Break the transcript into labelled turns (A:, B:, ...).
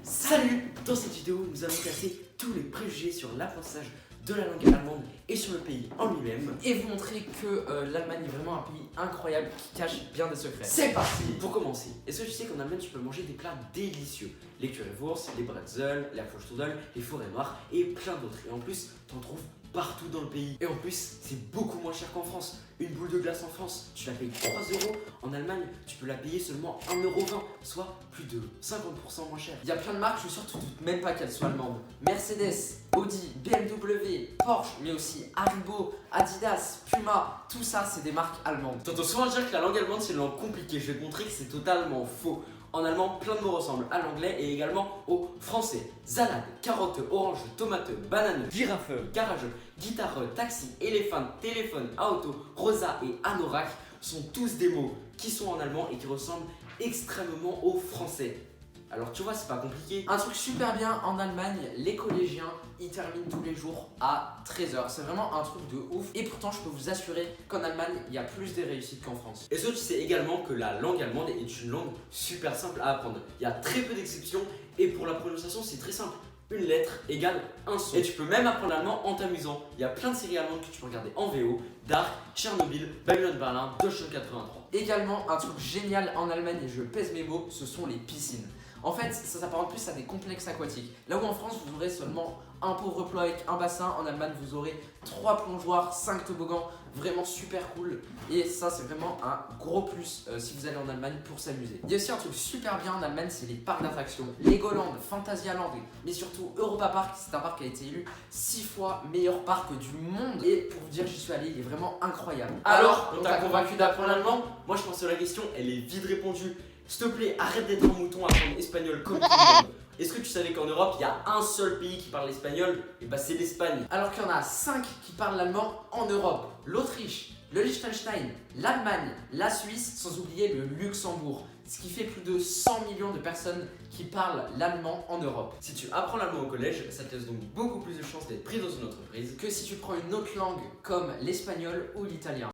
A: Salut! Dans cette vidéo, nous allons casser tous les préjugés sur l'apprentissage de la langue allemande et sur le pays en lui-même.
B: Et vous montrer que l'Allemagne est vraiment un pays incroyable qui cache bien des secrets.
A: C'est parti! Pour commencer, est-ce que tu sais qu'en Allemagne tu peux manger des plats délicieux? Les currywurst, les bretzels, la Fleischstrudel, les forêts noires et plein d'autres. Et en plus, t'en trouves partout dans le pays. Et en plus, c'est beaucoup moins cher qu'en France. Une boule de glace en France, tu la payes 3 €. En Allemagne, tu peux la payer seulement 1,20 €, soit plus de 50% moins cher.
B: Il y a plein de marques, je suis sûr que tu ne doutes même pas qu'elles soient allemandes. Mercedes, Audi, BMW, Porsche, mais aussi Haribo, Adidas, Puma, tout ça c'est des marques allemandes.
A: T'entends souvent dire que la langue allemande c'est une langue compliquée. Je vais te montrer que c'est totalement faux. En allemand, plein de mots ressemblent à l'anglais et également au français. Salade, carotte, orange, tomate, banane, girafe, garage, guitare, taxi, éléphant, téléphone, auto, rosa et anorak sont tous des mots qui sont en allemand et qui ressemblent extrêmement au français. Alors tu vois, c'est pas compliqué.
B: Un truc super bien en Allemagne, les collégiens ils terminent tous les jours à 13 h. C'est vraiment un truc de ouf. Et pourtant, je peux vous assurer qu'en Allemagne, il y a plus de réussites qu'en France.
A: Et ce, tu sais également que la langue allemande est une langue super simple à apprendre. Il y a très peu d'exceptions et pour la prononciation, c'est très simple. Une lettre égale un son. Et tu peux même apprendre l'allemand en t'amusant. Il y a plein de séries allemandes que tu peux regarder en VO. Dark, Tchernobyl, Babylon Berlin, Deutschland 83.
B: Également, un truc génial en Allemagne, et je pèse mes mots, ce sont les piscines. En fait, ça s'apparente plus à des complexes aquatiques. Là où en France, vous aurez seulement un pauvre plot avec un bassin, en Allemagne, vous aurez 3 plongeoires, 5 toboggans, vraiment super cool. Et ça, c'est vraiment un gros plus si vous allez en Allemagne pour s'amuser. Il y a aussi un truc super bien en Allemagne, c'est les parcs d'attractions. Legoland, Phantasialand, mais surtout Europa Park, c'est un parc qui a été élu 6 fois meilleur parc du monde. Et pour vous dire, j'y suis allé, il est vraiment incroyable.
A: Alors, on t'a convaincu d'apprendre l'allemand? Moi, je pense que la question, elle est vite répondue. S'il te plaît, arrête d'être un mouton à apprendre espagnol comme tout le monde. Est-ce que tu savais qu'en Europe, il y a un seul pays qui parle l'espagnol? Et bah c'est l'Espagne.
B: Alors qu'il y en a 5 qui parlent l'allemand en Europe. L'Autriche, le Liechtenstein, l'Allemagne, la Suisse, sans oublier le Luxembourg. Ce qui fait plus de 100 millions de personnes qui parlent l'allemand en Europe.
A: Si tu apprends l'allemand au collège, ça te laisse donc beaucoup plus de chances d'être pris dans une entreprise
B: Que si tu prends une autre langue comme l'espagnol ou l'italien.